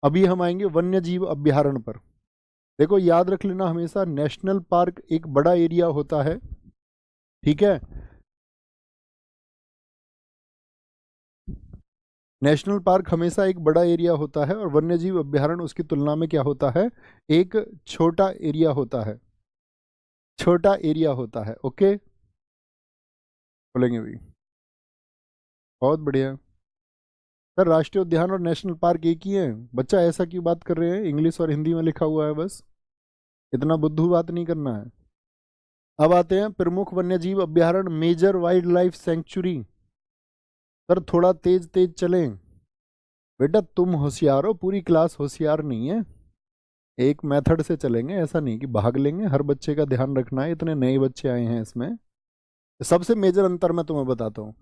अभी हम आएंगे वन्य जीव अभ्यारण्य पर। देखो याद रख लेना हमेशा, नेशनल पार्क एक बड़ा एरिया होता है, ठीक है। नेशनल पार्क हमेशा एक बड़ा एरिया होता है और वन्य जीव अभ्यारण्य उसकी तुलना में क्या होता है, एक छोटा एरिया होता है, छोटा एरिया होता है। ओके, बोलेंगे भी, बहुत बढ़िया। सर राष्ट्रीय उद्यान और नेशनल पार्क एक ही है, बच्चा ऐसा क्यों बात कर रहे हैं, इंग्लिश और हिंदी में लिखा हुआ है, बस इतना बुद्धू बात नहीं करना है। अब आते हैं प्रमुख वन्यजीव अभ्यारण्य, major wild life sanctuary. Sir थोड़ा तेज तेज चलें, बेटा तुम होशियार हो, पूरी क्लास होशियार नहीं है। एक मेथड से चलेंगे, ऐसा नहीं कि भाग लेंगे, हर बच्चे का ध्यान रखना है, इतने नए बच्चे आए हैं इसमें। सबसे मेजर अंतर मैं तुम्हें बताता हूँ।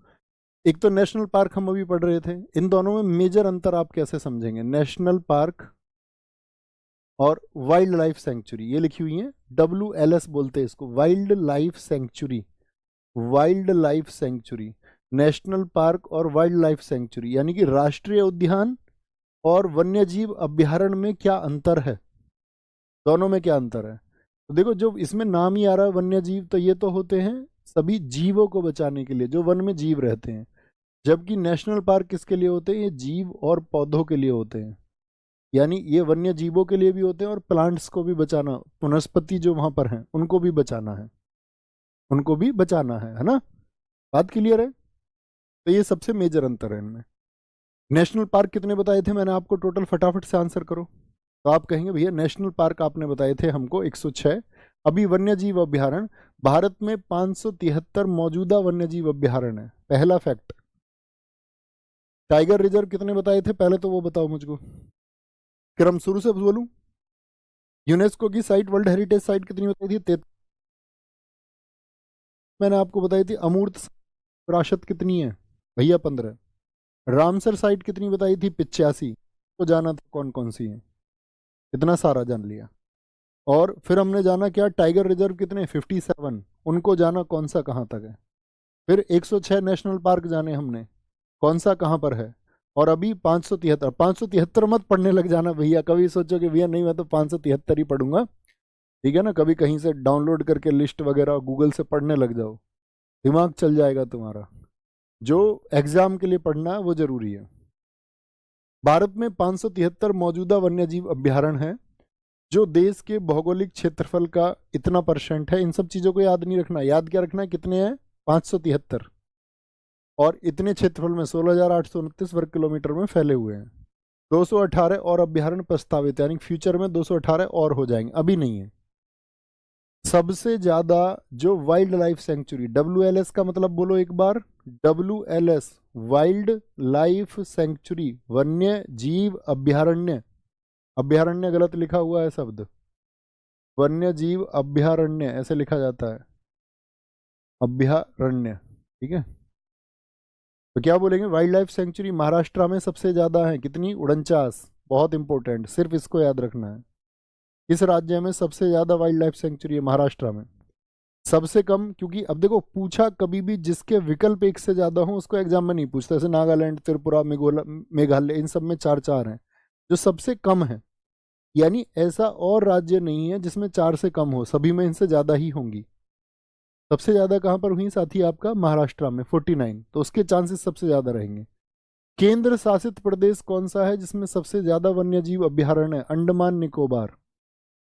एक तो नेशनल पार्क हम अभी पढ़ रहे थे, इन दोनों में मेजर अंतर आप कैसे समझेंगे, नेशनल पार्क और वाइल्ड लाइफ सेंचुरी, ये लिखी हुई है, WLS बोलते हैं इसको, wild life century. Wild life century, national park और वाइल्ड लाइफ सेंचुरी, यानी कि राष्ट्रीय उद्यान और वन्यजीव अभ्यारण्य में क्या अंतर है, दोनों में क्या अंतर है। तो देखो जो इसमें नाम ही आ रहा है वन्य जीव, तो ये तो होते हैं सभी जीवों को बचाने के लिए, जो वन में जीव रहते हैं। जबकि नेशनल पार्क किसके लिए होते हैं, ये जीव और पौधों के लिए होते हैं, यानी ये वन्य जीवों के लिए भी होते हैं और प्लांट्स को भी बचाना, वनस्पति जो वहां पर हैं उनको भी बचाना है, उनको भी बचाना है ना। बात क्लियर है। तो ये सबसे मेजर अंतर है इनमें। नेशनल पार्क कितने बताए थे मैंने आपको टोटल, फटाफट से आंसर करो। तो आप कहेंगे भैया नेशनल पार्क आपने बताए थे हमको 106। अभी वन्यजीव अभ्यारण्य, भारत में 573 मौजूदा वन्यजीव अभ्यारण्य है, पहला फैक्ट। टाइगर रिजर्व कितने बताए थे पहले तो वो बताओ मुझको, क्रम शुरू से बोलूं। यूनेस्को की साइट, वर्ल्ड हेरिटेज साइट कितनी बताई थी, मैंने आपको बताई थी। अमूर्त विरासत कितनी है भैया, 15। रामसर साइट कितनी बताई थी, 85। तो जाना था कौन कौन सी है, इतना सारा जान लिया। और फिर हमने जाना क्या, टाइगर रिजर्व कितने, 57, उनको जाना कौन सा कहाँ तक है। फिर 106 नेशनल पार्क जाने हमने, कौन सा कहाँ पर है। और अभी 573, 573 मत पढ़ने लग जाना भैया, कभी सोचो कि भैया नहीं मैं तो 573 ही पढ़ूंगा, ठीक है ना, कभी कहीं से डाउनलोड करके लिस्ट वगैरह गूगल से पढ़ने लग जाओ, दिमाग चल जाएगा तुम्हारा। जो एग्जाम के लिए पढ़ना है वो जरूरी है। भारत में 573 मौजूदा वन्यजीव अभ्यारण्य है, जो देश के भौगोलिक क्षेत्रफल का इतना परसेंट है। इन सब चीजों को याद नहीं रखना, याद क्या रखना है, कितने हैं, 573, और इतने क्षेत्रफल में 16,829 वर्ग किलोमीटर में फैले हुए हैं। 218 और अभ्यारण्य प्रस्तावित, यानी फ्यूचर में 218 और हो जाएंगे, अभी नहीं है। सबसे ज्यादा जो वाइल्ड लाइफ सेंचुरी, WLS का मतलब बोलो एक बार, WLS वाइल्ड लाइफ सेंचुरी, वन्य जीव अभ्यारण्य, अभ्यारण्य गलत लिखा हुआ है शब्द, वन्य जीव अभ्यारण्य ऐसे लिखा जाता है, अभ्यारण्य, ठीक है। तो क्या बोलेंगे, वाइल्ड लाइफ सेंचुरी महाराष्ट्र में सबसे ज्यादा है, कितनी, 49। बहुत इंपॉर्टेंट, सिर्फ इसको याद रखना है। किस राज्य में सबसे ज्यादा वाइल्ड लाइफ सेंचुरी है, महाराष्ट्र में। सबसे कम, क्योंकि अब देखो पूछा कभी भी जिसके विकल्प एक से ज्यादा हो उसको एग्जाम में नहीं पूछता, जैसे नागालैंड, त्रिपुरा, मेघालय, इन सब में 4-4 हैं। जो सबसे कम है, यानी ऐसा और राज्य नहीं है जिसमें 4 से कम हो, सभी में इनसे ज्यादा ही होंगी। सबसे ज्यादा कहां पर हुई साथी आपका, महाराष्ट्र में 49, तो उसके चांसेस सबसे ज्यादा रहेंगे। केंद्र शासित प्रदेश कौन सा है जिसमें सबसे ज्यादा वन्यजीव अभ्यारण्य है, अंडमान निकोबार।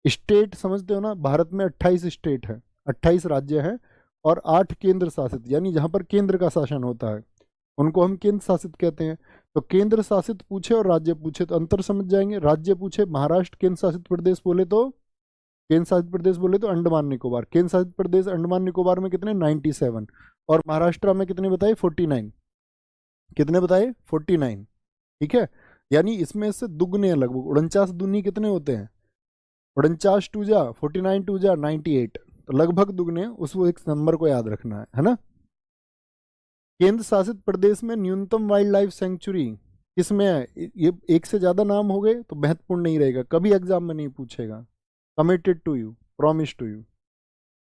स्टेट समझते हो ना, भारत में 28 स्टेट है, 28 राज्य हैं, और 8 केंद्र शासित, यानी जहां पर केंद्र का शासन होता है उनको हम केंद्र शासित कहते हैं। तो केंद्र शासित पूछे और राज्य पूछे तो अंतर समझ जाएंगे। राज्य पूछे महाराष्ट्र, केंद्र शासित प्रदेश बोले तो, केंद्र शासित प्रदेश बोले तो अंडमान निकोबार। केंद्र शासित प्रदेश अंडमान निकोबार में कितने, 97, और महाराष्ट्र में कितने बताए, 49। कितने बताए, 49, ठीक है। यानी इसमें से दुगने हैं लगभग, 49 दूनी कितने होते हैं, 49 टू जा 49 टू जा 98, तो लगभग दुगने, उस वो एक नंबर को याद रखना है ना। केंद्र शासित प्रदेश में न्यूनतम वाइल्ड लाइफ सेंचुरी किसमें है, ये एक से ज्यादा नाम हो गए तो महत्वपूर्ण नहीं रहेगा, कभी एग्जाम में नहीं पूछेगा। Committed to you, promise to you.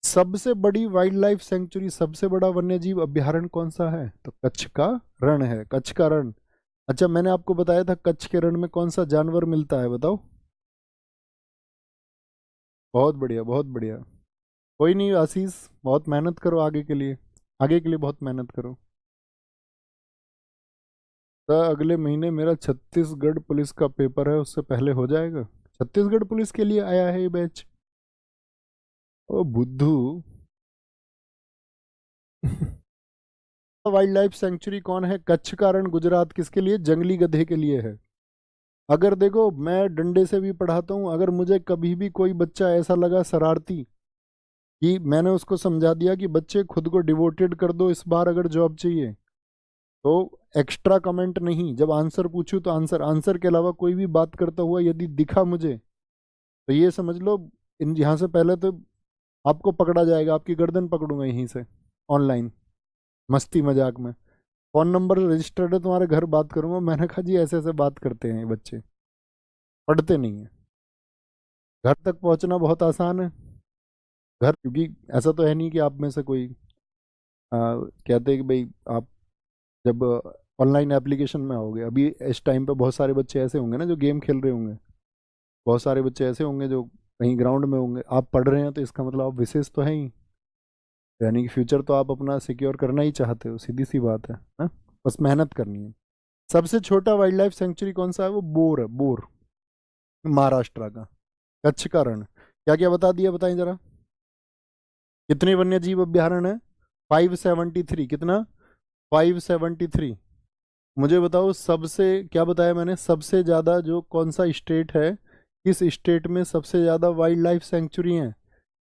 सबसे बड़ी वाइल्ड लाइफ सेंचुरी, सबसे बड़ा वन्यजीव अभ्यारण्य कौन सा है, तो कच्छ का रण है, कच्छ का रण। अच्छा, मैंने आपको बताया था कच्छ के रण में कौन सा जानवर मिलता है, बताओ। बहुत बढ़िया, बहुत बढ़िया। कोई नहीं आशीष, बहुत मेहनत करो आगे के लिए, आगे के लिए बहुत मेहनत करो। तो अगले महीने मेरा छत्तीसगढ़ पुलिस का पेपर है, उससे पहले हो जाएगा। छत्तीसगढ़ पुलिस के लिए आया है ये बैच। ओ बुद्धू। वाइल्ड लाइफ सेंचुरी कौन है? कच्छ का रण गुजरात किसके लिए? जंगली गधे के लिए है। अगर देखो, मैं डंडे से भी पढ़ाता हूँ, अगर मुझे कभी भी कोई बच्चा ऐसा लगा शरारती कि मैंने उसको समझा दिया कि बच्चे खुद को डिवोटेड कर दो, इस बार अगर जॉब चाहिए तो एक्स्ट्रा कमेंट नहीं, जब आंसर पूछूं तो आंसर, आंसर के अलावा कोई भी बात करता हुआ यदि दिखा मुझे, तो ये समझ लो, इन यहाँ से पहले तो आपको पकड़ा जाएगा, आपकी गर्दन पकड़ूंगा यहीं से, ऑनलाइन, मस्ती मजाक में। फोन नंबर रजिस्टर्ड है तुम्हारे घर, बात करूंगा। मैंने कहा जी ऐसे ऐसे बात करते हैं ये बच्चे, पढ़ते नहीं है। घर तक पहुंचना बहुत आसान है। घर, क्योंकि ऐसा तो है नहीं कि आप में से कोई कहते हैं कि भाई आप जब ऑनलाइन एप्लीकेशन में आओगे, अभी इस टाइम पे बहुत सारे बच्चे ऐसे होंगे ना जो गेम खेल रहे होंगे, बहुत सारे बच्चे ऐसे होंगे जो कहीं ग्राउंड में होंगे, आप पढ़ रहे हैं तो इसका मतलब आप विशेष तो है ही, यानी कि फ्यूचर तो आप अपना सिक्योर करना ही चाहते हो, सीधी सी बात है ना? बस मेहनत करनी है। सबसे छोटा वाइल्ड लाइफ सेंचुरी कौन सा है? वो बोर है, बोर, महाराष्ट्र का। कच्छ का रण क्या क्या बता दिया, बताएं जरा। कितने वन्य जीव अभ्यारण्य है? 573। कितना? 573। मुझे बताओ सबसे, क्या बताया मैंने, सबसे ज्यादा जो कौन सा स्टेट है, किस स्टेट में सबसे ज्यादा वाइल्ड लाइफ सेंचुरी है?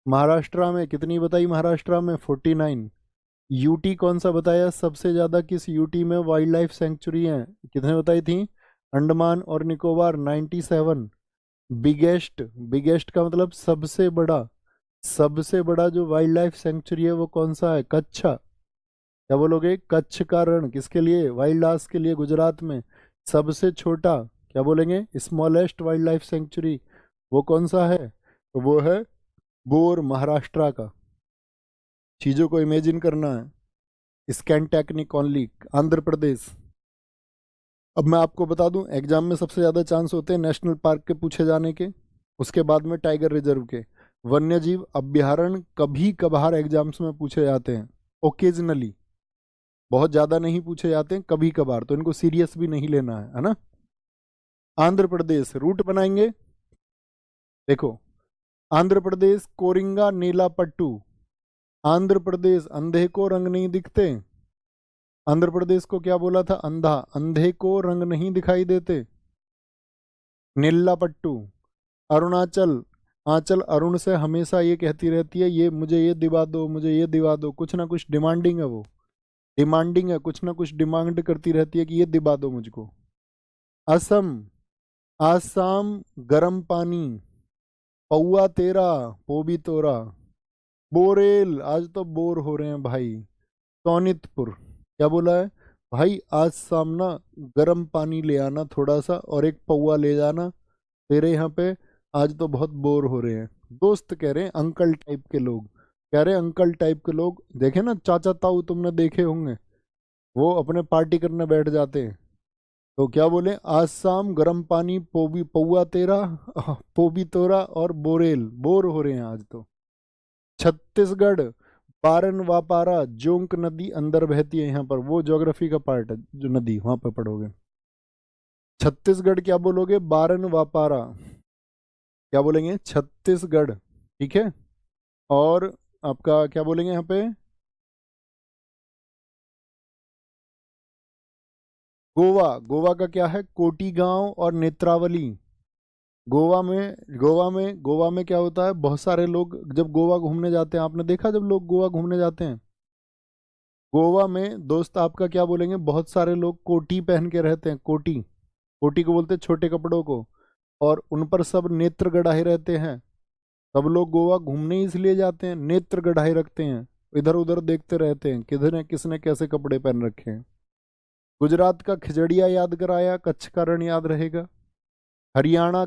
महाराष्ट्र में। कितनी बताई महाराष्ट्र में? 49। यूटी कौन सा बताया सबसे ज्यादा, किस यूटी में वाइल्ड लाइफ सेंचुरी है? कितने बताई थी? अंडमान और निकोबार, 97। बिगेस्ट, बिगेस्ट का मतलब सबसे बड़ा, सबसे बड़ा जो वाइल्ड लाइफ सेंचुरी है वो कौन सा है? कच्छ। क्या बोलोगे? कच्छ का रण किसके लिए? वाइल्ड लाइफ के लिए, गुजरात में। सबसे छोटा क्या बोलेंगे? स्मॉलेस्ट वाइल्ड लाइफ सेंचुरी, वो कौन सा है? तो वो है बोर, महाराष्ट्र का। चीजों को इमेजिन करना है। Scan technique only, Andhra Pradesh. अब मैं आपको बता दूं, एग्जाम में सबसे ज्यादा चांस होते हैं नेशनल पार्क के पूछे जाने के, उसके बाद में टाइगर रिजर्व के। वन्य जीव अभ्यारण्य कभी कभार एग्जाम्स में पूछे जाते हैं, ओकेजनली, बहुत ज्यादा नहीं पूछे जाते हैं, कभी कभार, तो इनको सीरियस भी नहीं लेना है ना? आंध्र प्रदेश, रूट बनाएंगे, देखो। आंध्र प्रदेश कोरिंगा नीलापट्टू। आंध्र प्रदेश अंधे को रंग नहीं दिखते। आंध्र प्रदेश को क्या बोला था? अंधा, अंधे को रंग नहीं दिखाई देते। नीलापट्टू। अरुणाचल, आंचल अरुण से हमेशा ये कहती रहती है, ये मुझे ये दिवा दो, मुझे ये दिवा दो, कुछ ना कुछ डिमांडिंग है वो, डिमांडिंग है, कुछ ना कुछ डिमांड करती रहती है कि ये दिवा दो मुझको। असम, आसाम गरम पानी, पौआ तेरा, पोबी तोरा। बोरेल, आज तो बोर हो रहे हैं भाई। सोनितपुर, क्या बोला है? भाई आज सामना गर्म पानी ले आना थोड़ा सा, और एक पौआ ले जाना तेरे यहाँ पे, आज तो बहुत बोर हो रहे हैं। दोस्त कह रहे हैं, अंकल टाइप के लोग कह रहे हैं, अंकल टाइप के लोग, देखे ना चाचा ताऊ, तुमने देखे होंगे, वो अपने पार्टी करने बैठ जाते हैं, तो क्या बोले? आज शाम गर्म पानी, पोबी पौआ तेरा, पोबी तोरा और बोरेल, बोर हो रहे हैं आज तो। छत्तीसगढ़, पारन वापारा जोंक नदी अंदर बहती है यहाँ पर, वो ज्योग्राफी का पार्ट है, जो नदी वहां पर पढ़ोगे। छत्तीसगढ़ क्या बोलोगे? बारन वापारा, क्या बोलेंगे? छत्तीसगढ़, ठीक है। और आपका क्या बोलेंगे यहाँ पे? गोवा, गोवा का क्या है? कोटी गांव और नेत्रावली। गोवा में क्या होता है, बहुत सारे लोग जब गोवा घूमने जाते हैं, आपने देखा जब लोग गोवा घूमने जाते हैं, गोवा में दोस्त आपका क्या बोलेंगे, बहुत सारे लोग कोटी पहन के रहते हैं, कोटी, कोटी को बोलते हैं छोटे कपड़ों को, और उन पर सब नेत्र गड़ाए रहते हैं। सब लोग गोवा घूमने इसलिए जाते हैं, नेत्र गड़ाए रखते हैं, इधर उधर देखते रहते हैं किधर किसने कैसे कपड़े पहन रखे हैं। गुजरात का खिजड़िया याद कराया, कच्छ का रण याद रहेगा। हरियाणा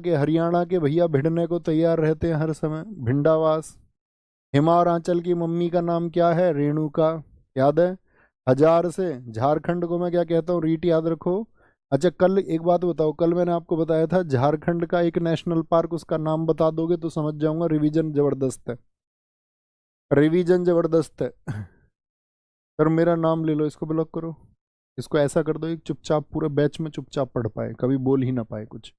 के भैया भिड़ने को तैयार रहते हैं हर समय, भिंडावास। हिमा और आंचल की मम्मी का नाम क्या है? रेणुका, याद है। हजार से झारखंड को मैं क्या कहता हूँ, रीट याद रखो। अच्छा कल एक बात बताओ, कल मैंने आपको बताया था झारखंड का एक नेशनल पार्क, उसका नाम बता दोगे तो समझ जाऊंगा रिवीजन जबरदस्त है, रिवीजन जबरदस्त है। सर मेरा नाम ले लो, इसको ब्लॉक करो, इसको ऐसा कर दो एक चुपचाप पूरे बैच में चुपचाप पढ़ पाए, कभी बोल ही ना पाए कुछ।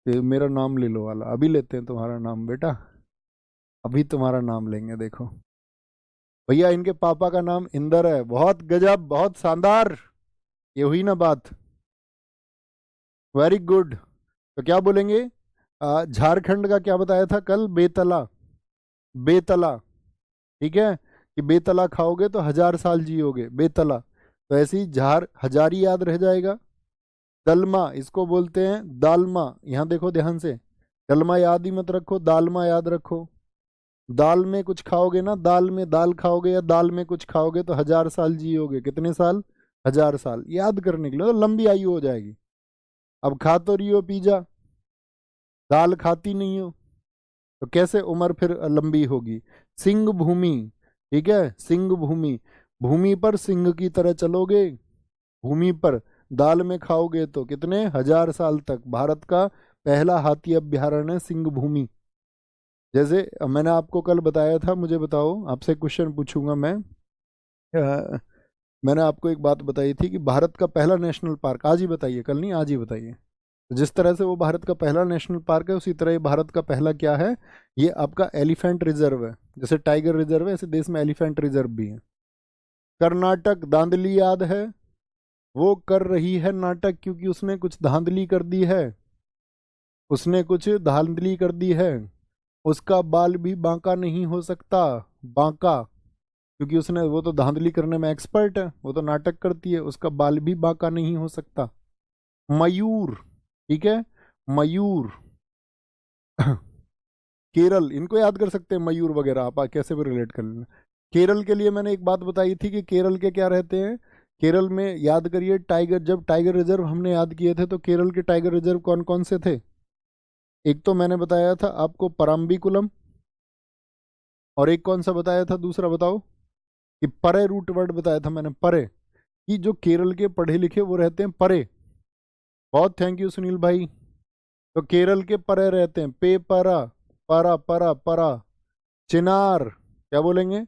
ये मेरा नाम ले लो वाला, अभी लेते हैं तुम्हारा नाम बेटा, अभी तुम्हारा नाम लेंगे, देखो भैया इनके पापा का नाम इंदर है, बहुत गजब बहुत शानदार, ये हुई ना बात, वेरी गुड। तो क्या बोलेंगे, झारखंड का क्या बताया था कल, बेतला, बेतला, ठीक है, कि बेतला खाओगे तो 1000 साल जियोगे, बेतला। तो ऐसे ही झार हजारी याद रह जाएगा। दलमा इसको बोलते हैं, दालमा, यहाँ देखो ध्यान से, दलमा याद ही मत रखो, दालमा याद रखो। दाल में कुछ खाओगे ना, दाल में दाल खाओगे या दाल में कुछ खाओगे तो 1000 साल जियोगे, कितने साल, 1000 साल, याद करने के लिए तो लंबी आयु हो जाएगी। अब खा तो रही हो पिज्जा, दाल खाती नहीं हो, तो कैसे उम्र फिर लंबी होगी। सिंह भूमि, ठीक है, सिंह भूमि, भूमि पर सिंह की तरह चलोगे, भूमि पर, दाल में खाओगे तो कितने 1000 साल तक। भारत का पहला हाथी अभ्यारण्य है सिंह भूमि। जैसे मैंने आपको कल बताया था, मुझे बताओ, आपसे क्वेश्चन पूछूंगा मैं, मैंने आपको एक बात बताई थी कि भारत का पहला नेशनल पार्क, आज ही बताइए, कल नहीं आज ही बताइए। तो जिस तरह से वो भारत का पहला नेशनल पार्क है, उसी तरह ये भारत का पहला क्या है, ये आपका एलिफेंट रिजर्व है। जैसे टाइगर रिजर्व है, ऐसे देश में एलिफेंट रिजर्व भी है। कर्नाटक, धांधली याद है, वो कर रही है नाटक क्योंकि उसने कुछ धांधली कर दी है, उसने कुछ धांधली कर दी है, उसका बाल भी बांका नहीं हो सकता, बांका, क्योंकि उसने, वो तो धांधली करने में एक्सपर्ट है, वो तो नाटक करती है, उसका बाल भी बांका नहीं हो सकता। मयूर, ठीक है, मयूर। केरल, इनको याद कर सकते हैं मयूर वगैरह, आप कैसे भी रिलेट कर लेना। केरल के लिए मैंने एक बात बताई थी कि केरल के क्या रहते हैं, केरल में याद करिए टाइगर, जब टाइगर रिजर्व हमने याद किए थे तो केरल के टाइगर रिजर्व कौन कौन से थे। एक तो मैंने बताया था आपको परम्बिकुलम, और एक कौन सा बताया था दूसरा बताओ, कि परे रूट वर्ड बताया था मैंने, परे, कि जो केरल के पढ़े लिखे वो रहते हैं परे। बहुत थैंक यू सुनील भाई। तो केरल के परे रहते हैं, पे परा, परा परा परा, चिनार, क्या बोलेंगे,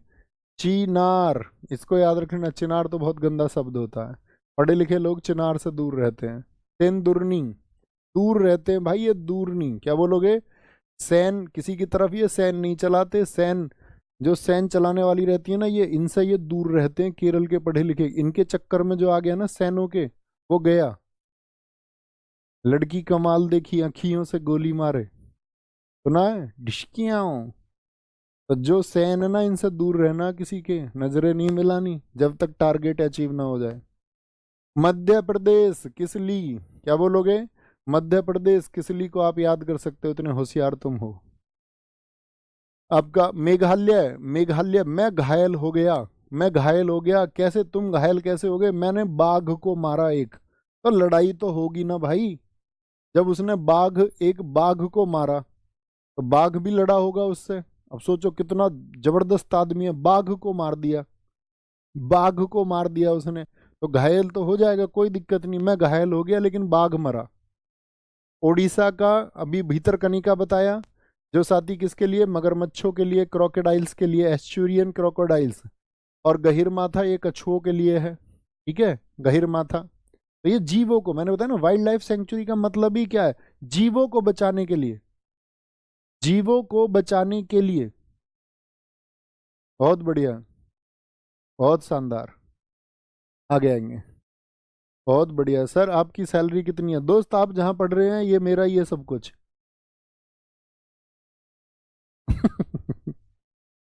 चिनार, इसको याद रखना, चिनार तो बहुत गंदा शब्द होता है, पढ़े लिखे लोग चिनार से दूर रहते हैं। तेंदुरनी, दूर रहते हैं भाई, ये दूरनी, क्या बोलोगे, सैन, किसी की तरफ ये सैन नहीं चलाते, सैन, जो सैन चलाने वाली रहती है ना, ये इनसे ये दूर रहते हैं केरल के पढ़े लिखे, इनके चक्कर में जो आ गया ना सैनों के, वो गया। लड़की कमाल देखी अखियों से गोली मारे, सुना है, डिशकियां, तो जो सैन है ना, इनसे दूर रहना, किसी के नजरें नहीं मिलानी जब तक टारगेट अचीव ना हो जाए। मध्य प्रदेश किसली, क्या बोलोगे, मध्य प्रदेश किसली को आप याद कर सकते हो, इतने होशियार तुम हो। आपका मेघालय, मेघालय, मैं घायल हो गया, मैं घायल हो गया, कैसे तुम घायल कैसे हो गए, मैंने बाघ को मारा एक, तो लड़ाई तो होगी ना भाई, जब उसने बाघ, एक बाघ को मारा तो बाघ भी लड़ा होगा उससे। अब सोचो कितना जबरदस्त आदमी है, बाघ को मार दिया, बाघ को मार दिया उसने, तो घायल तो हो जाएगा, कोई दिक्कत नहीं, मैं घायल हो गया लेकिन बाघ मरा। ओडिशा का अभी भीतरकनिका बताया, जो साथी किसके लिए, मगरमच्छों के लिए, क्रोकोडाइल्स के लिए, एस्चुरियन क्रोकोडाइल्स, और गहिरमाथा ये कछुओं के लिए है, ठीक है, गहिरमाथा। तो ये जीवों को, मैंने बताया ना वाइल्ड लाइफ सेंचुरी का मतलब ही क्या है, जीवों को बचाने के लिए, जीवों को बचाने के लिए। बहुत बढ़िया, बहुत शानदार, आगे आएंगे। बहुत बढ़िया सर, आपकी सैलरी कितनी है दोस्त, आप जहां पढ़ रहे हैं ये मेरा ही है सब कुछ।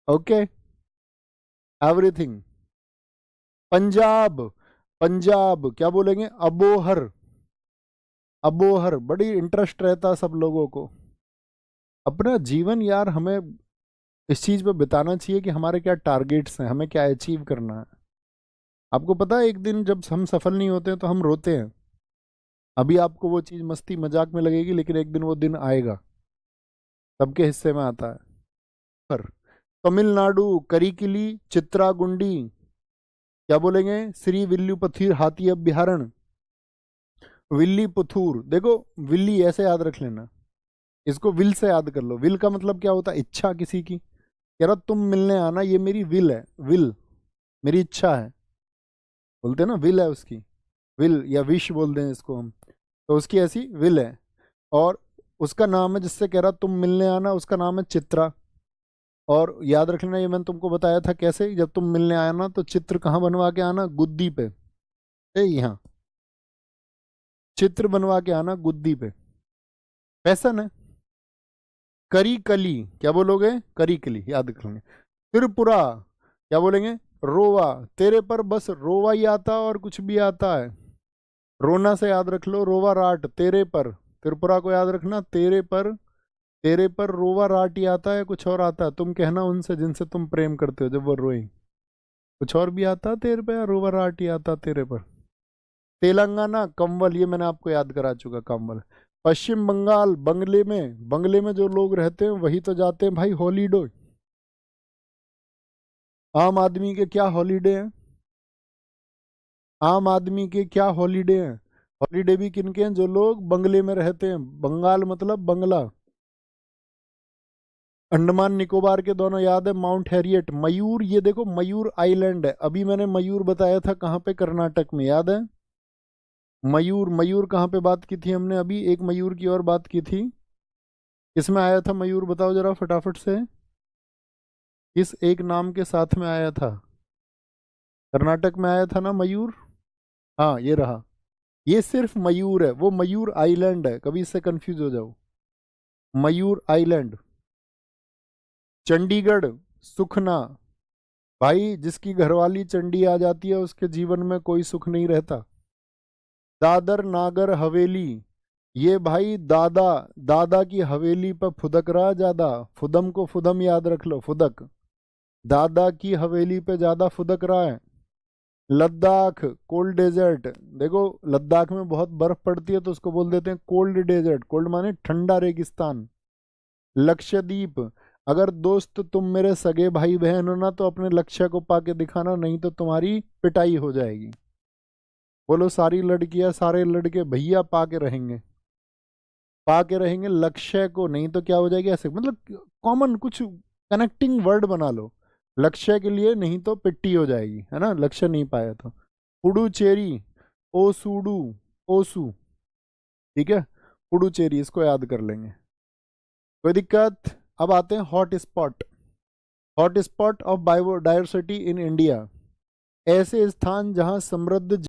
Okay, everything. पंजाब, पंजाब क्या बोलेंगे, अबोहर, अबोहर, बड़ी इंटरेस्ट रहता है सब लोगों को। अपना जीवन यार हमें इस चीज पे बिताना चाहिए कि हमारे क्या टारगेट्स हैं, हमें क्या अचीव करना है। आपको पता है एक दिन जब हम सफल नहीं होते हैं तो हम रोते हैं, अभी आपको वो चीज मस्ती मजाक में लगेगी, लेकिन एक दिन वो दिन आएगा, सबके हिस्से में आता है। पर तमिलनाडु, करिकिली, चित्रागुंडी, क्या बोलेंगे, श्री विल्लुपथी हाथी अभ्यारण्य, विल्ली पुथूर, देखो विल्ली ऐसे याद रख लेना, इसको विल से याद कर लो। विल का मतलब क्या होता है? इच्छा किसी की। कह रहा तुम मिलने आना, ये मेरी विल है, विल मेरी इच्छा है, बोलते हैं ना विल है उसकी, विल या विश बोल दें इसको हम, तो उसकी ऐसी विल है। और उसका नाम है, जिससे कह रहा तुम मिलने आना, उसका नाम है चित्रा। और याद रख लेना, ये मैंने तुमको बताया था कैसे, जब तुम मिलने आया ना तो चित्र कहाँ बनवा के आना? गुद्दी पे, यहाँ चित्र बनवा के आना गुद्दी पे। पैसन है। करी कली, क्या बोलोगे? करी कली याद रखेंगे। त्रिपुरा, क्या बोलेंगे? रोवा। तेरे पर बस रोवा ही आता और कुछ भी आता है। रोना से याद रख लो, रोवा राट तेरे पर। त्रिपुरा को याद रखना, तेरे पर, तेरे पर रोवा राट ही आता है, कुछ और आता है तुम कहना उनसे जिनसे तुम प्रेम करते हो, जब वो रोई कुछ और भी आता तेरे पे, रोवा राट ही आता तेरे पर। तेलंगाना कंवल, ये मैंने आपको याद करा चुका, कंवल। पश्चिम बंगाल बंगले में, बंगले में जो लोग रहते हैं वही तो जाते हैं भाई हॉलीडे। आम आदमी के क्या हॉलीडे हैं? आम आदमी के क्या हॉलीडे हैं? हॉलीडे भी किनके हैं? जो लोग बंगले में रहते हैं। बंगाल मतलब बंगला। अंडमान निकोबार के दोनों याद है, माउंट हैरियट। मयूर, ये देखो मयूर आइलैंड है, अभी मैंने मयूर बताया था कहाँ पे? कर्नाटक में, याद है? मयूर, मयूर कहाँ पे बात की थी हमने? अभी एक मयूर की और बात की थी। किसमें आया था मयूर, बताओ जरा फटाफट से। किस एक नाम के साथ में आया था? कर्नाटक में आया था ना मयूर। हाँ ये रहा, ये सिर्फ मयूर है, वो मयूर आइलैंड है, कभी इससे कंफ्यूज हो जाओ। मयूर आइलैंड। चंडीगढ़, सुखना। भाई जिसकी घरवाली चंडी आ जाती है उसके जीवन में कोई सुख नहीं रहता। दादर नागर हवेली, ये भाई दादा, दादा की हवेली पर फुदक रहा ज्यादा। फुदम को फुदम याद रख लो, फुदक, दादा की हवेली पे ज्यादा फुदक रहा है। लद्दाख कोल्ड डेजर्ट, देखो लद्दाख में बहुत बर्फ पड़ती है तो उसको बोल देते हैं कोल्ड डेजर्ट, कोल्ड माने ठंडा रेगिस्तान। लक्षद्वीप, अगर दोस्त तुम मेरे सगे भाई बहन हो ना तो अपने लक्ष्य को पाके दिखाना, नहीं तो तुम्हारी पिटाई हो जाएगी। बोलो सारी लड़कियां सारे लड़के भैया पाके रहेंगे, पाके रहेंगे लक्ष्य को, नहीं तो क्या हो जाएगी ऐसे, मतलब कॉमन कुछ कनेक्टिंग वर्ड बना लो लक्ष्य के लिए, नहीं तो पिट्टी हो जाएगी, है ना, लक्ष्य नहीं पाया तो। पुडुचेरी, ओसूडू, ओसू, ठीक है, पुडुचेरी, इसको याद कर लेंगे, कोई दिक्कत? अब आते हैं hot spot. Hot spot of biodiversity in India, ऐसे स्थान जहां समृद्ध